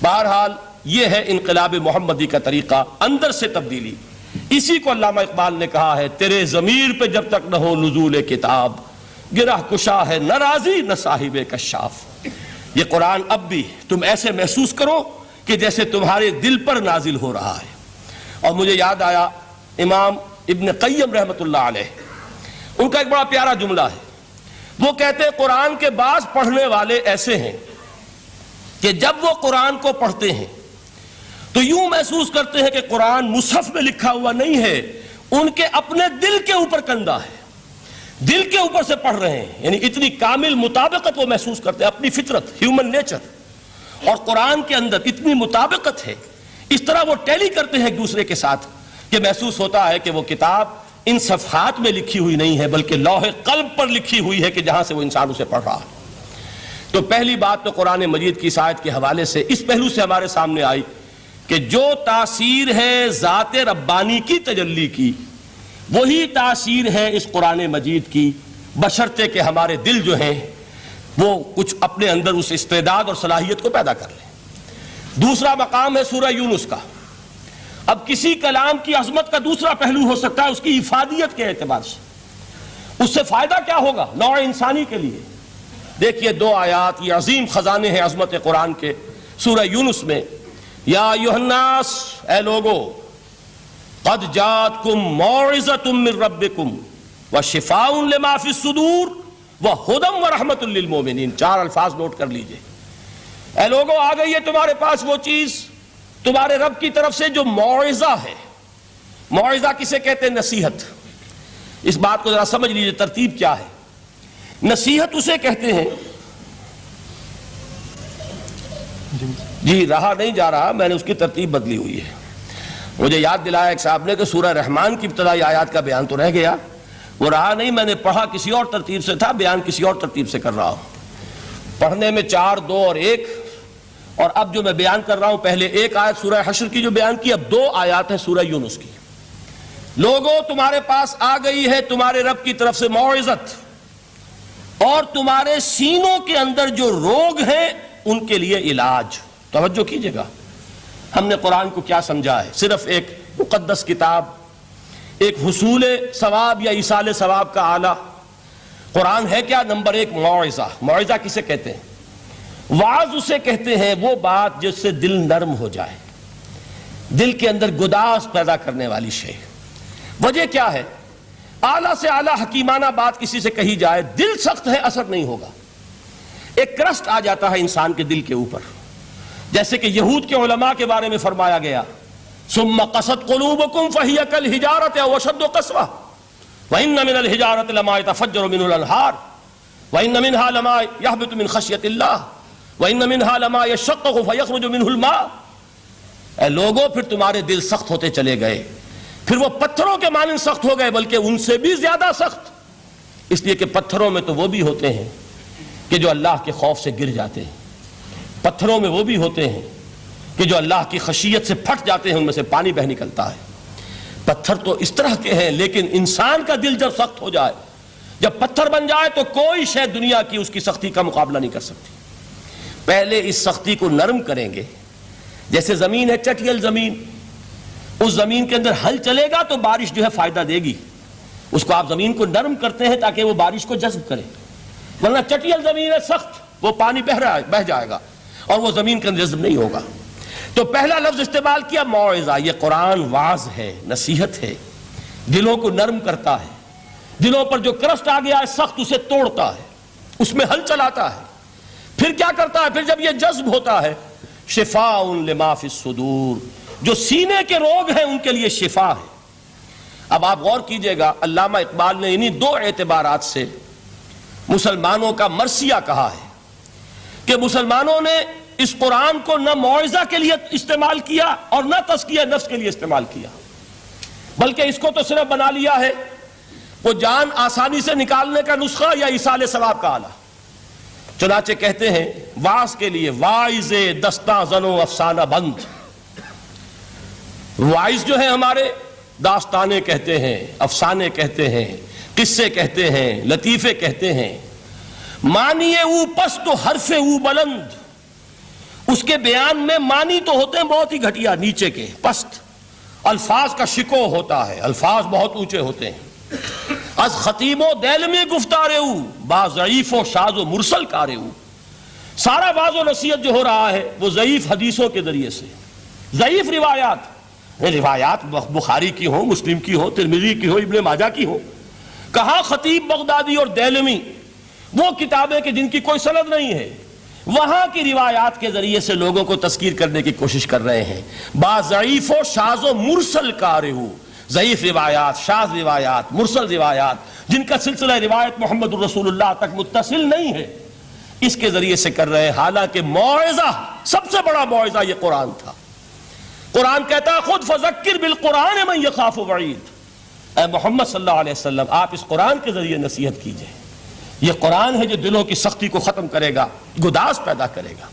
بہرحال یہ ہے انقلاب محمدی کا طریقہ، اندر سے تبدیلی۔ اسی کو علامہ اقبال نے کہا ہے، تیرے ضمیر پہ جب تک نہ ہو نزول کتاب، گرہ کشا ہے نہ راضی نہ صاحب کشاف۔ یہ قرآن اب بھی تم ایسے محسوس کرو کہ جیسے تمہارے دل پر نازل ہو رہا ہے۔ اور مجھے یاد آیا امام ابن قیم رحمۃ اللہ علیہ، ان کا ایک بڑا پیارا جملہ ہے۔ وہ کہتے ہیں قرآن کے بعض پڑھنے والے ایسے ہیں کہ جب وہ قرآن کو پڑھتے ہیں تو یوں محسوس کرتے ہیں کہ قرآن مصحف میں لکھا ہوا نہیں ہے، ان کے اپنے دل کے اوپر کندہ ہے، دل کے اوپر سے پڑھ رہے ہیں، یعنی اتنی کامل مطابقت وہ محسوس کرتے ہیں، اپنی فطرت، ہیومن نیچر اور قرآن کے اندر اتنی مطابقت ہے، اس طرح وہ ٹیلی کرتے ہیں ایک دوسرے کے ساتھ کہ محسوس ہوتا ہے کہ وہ کتاب ان صفحات میں لکھی ہوئی نہیں ہے بلکہ لوح قلب پر لکھی ہوئی ہے کہ جہاں سے وہ انسان اسے پڑھ رہا ہے۔ تو پہلی بات تو قرآن مجید کی اس آیت کے حوالے سے اس پہلو سے ہمارے سامنے آئی کہ جو تاثیر ہے ذات ربانی کی تجلی کی، وہی تاثیر ہے اس قرآن مجید کی، بشرطے کہ ہمارے دل جو ہیں وہ کچھ اپنے اندر اس استعداد اور صلاحیت کو پیدا کر لیں۔ دوسرا مقام ہے سورہ یونس کا۔ اب کسی کلام کی عظمت کا دوسرا پہلو ہو سکتا ہے اس کی افادیت کے اعتبار سے، اس سے فائدہ کیا ہوگا نوع انسانی کے لیے۔ دیکھیے دو آیات، یہ عظیم خزانے ہیں عظمت قرآن کے۔ سورہ یونس میں یا ایھا الناس، اے لوگو، قد جاءتکم موعظۃ من ربکم وشفاء لما فی الصدور وہدی ورحمۃ للمؤمنین۔ 4 الفاظ نوٹ کر لیجئے۔ اے لوگو، آ گئی ہے تمہارے پاس وہ چیز تمہارے رب کی طرف سے جو موعظہ ہے۔ موعظہ کسے کہتے ہیں؟ نصیحت۔ اس بات کو ذرا سمجھ لیجئے ترتیب کیا ہے۔ نصیحت اسے کہتے ہیں، جی رہا نہیں جا رہا، میں نے اس کی ترتیب بدلی ہوئی ہے۔ مجھے یاد دلایا ایک صاحب نے کہ سورہ رحمان کی ابتدائی آیات کا بیان تو رہ گیا، وہ رہا نہیں، میں نے پڑھا کسی اور ترتیب سے تھا، بیان کسی اور ترتیب سے کر رہا ہوں۔ پڑھنے میں 4، 2 اور 1، اور اب جو میں بیان کر رہا ہوں پہلے 1 آیت سورہ حشر کی جو بیان کی، اب 2 آیات ہیں سورہ یونس کی۔ لوگوں، تمہارے پاس آ گئی ہے تمہارے رب کی طرف سے موعظت، اور تمہارے سینوں کے اندر جو روگ ہیں ان کے لیے علاج۔ توجہ کیجئے گا، ہم نے قرآن کو کیا سمجھا ہے؟ صرف ایک مقدس کتاب، ایک حصول ثواب یا ایصال ثواب کا آلہ۔ قرآن ہے کیا؟ نمبر 1 موعظہ۔ موعظہ کسے کہتے ہیں؟ وعظ اسے کہتے ہیں وہ بات جس سے دل نرم ہو جائے، دل کے اندر گداز پیدا کرنے والی شے۔ وجہ کیا ہے؟ اعلیٰ سے اعلیٰ حکیمانہ بات کسی سے کہی جائے، دل سخت ہے، اثر نہیں ہوگا، ایک کرسٹ آ جاتا ہے انسان کے دل کے اوپر۔ جیسے کہ یہود کے علماء کے بارے میں فرمایا گیا، ثم قست قلوبکم فہی کالحجارۃ او اشد قسوۃ وان من الحجارۃ لما يتفجر منه الانہار وان منها لما يهبط من خشیۃ اللہ وان منها لما يشقق فيخرج منه الماء۔ اے لوگوں، پھر تمہارے دل سخت ہوتے چلے گئے، پھر وہ پتھروں کے مانند سخت ہو گئے، بلکہ ان سے بھی زیادہ سخت، اس لیے کہ پتھروں میں تو وہ بھی ہوتے ہیں کہ جو اللہ کے خوف سے گر جاتے ہیں، پتھروں میں وہ بھی ہوتے ہیں کہ جو اللہ کی خشیت سے پھٹ جاتے ہیں، ان میں سے پانی بہ نکلتا ہے۔ پتھر تو اس طرح کے ہیں، لیکن انسان کا دل جب سخت ہو جائے، جب پتھر بن جائے، تو کوئی شے دنیا کی اس کی سختی کا مقابلہ نہیں کر سکتی۔ پہلے اس سختی کو نرم کریں گے، جیسے زمین ہے چٹیل زمین، اس زمین کے اندر ہل چلے گا تو بارش جو ہے فائدہ دے گی، اس کو آپ زمین کو نرم کرتے ہیں تاکہ وہ بارش کو جذب کرے، ورنہ چٹیل زمین ہے سخت، وہ پانی بہ جائے گا اور وہ زمین کے اندر جذب نہیں ہوگا۔ تو پہلا لفظ استعمال کیا موعظہ۔ یہ قرآن واعظ ہے، نصیحت ہے، دلوں کو نرم کرتا ہے، دلوں پر جو کرسٹ آ گیا ہے سخت اسے توڑتا ہے، اس میں ہل چلاتا ہے۔ پھر کیا کرتا ہے؟ پھر جب یہ جذب ہوتا ہے، شفاء لما فی الصدور، جو سینے کے روگ ہیں ان کے لیے شفا ہے۔ اب آپ غور کیجئے گا، علامہ اقبال نے انہی 2 اعتبارات سے مسلمانوں کا مرثیہ کہا ہے کہ مسلمانوں نے اس قرآن کو نہ موعظہ کے لیے استعمال کیا اور نہ تزکیہ نفس کے لیے استعمال کیا، بلکہ اس کو تو صرف بنا لیا ہے وہ جان آسانی سے نکالنے کا نسخہ یا ایصال ثواب کا آلہ۔ چنانچہ کہتے ہیں واعظ کے لیے واعظ دستاں زن و افسانہ بند۔ واعظ جو ہیں ہمارے داستانے کہتے ہیں، افسانے کہتے ہیں، قصے کہتے ہیں، لطیفے کہتے ہیں۔ معنی او پست و حرف او بلند، اس کے بیان میں معنی تو ہوتے ہیں بہت ہی گھٹیا، نیچے کے، پست، الفاظ کا شکو ہوتا ہے، الفاظ بہت اونچے ہوتے ہیں۔ از خطیب و دیلمی گفتارے ہو با ضعیف و شاذ و مرسل کارے ہو، سارا واعظ و نصیحت جو ہو رہا ہے وہ ضعیف حدیثوں کے ذریعے سے، ضعیف روایات بخاری کی ہو، مسلم کی ہو، ترمذی کی ہو، ابن ماجہ کی ہو۔ کہاں خطیب بغدادی اور دیلمی وہ کتابیں کہ جن کی کوئی سند نہیں ہے، وہاں کی روایات کے ذریعے سے لوگوں کو تذکیر کرنے کی کوشش کر رہے ہیں۔ با ضعیف و شاذ و مرسل کارے ہو، ضعیف روایات، شاذ روایات، مرسل روایات جن کا سلسلہ روایت محمد الرسول اللہ تک متصل نہیں ہے، اس کے ذریعے سے کر رہے ہیں۔ حالانکہ موعظہ، سب سے بڑا موعظہ یہ قرآن تھا۔ قرآن کہتا ہے خود فذکر بالقرآن من یخاف وعید، اے محمد صلی اللہ علیہ وسلم آپ اس قرآن کے ذریعے نصیحت کیجئے۔ یہ قرآن ہے جو دلوں کی سختی کو ختم کرے گا، گداز پیدا کرے گا۔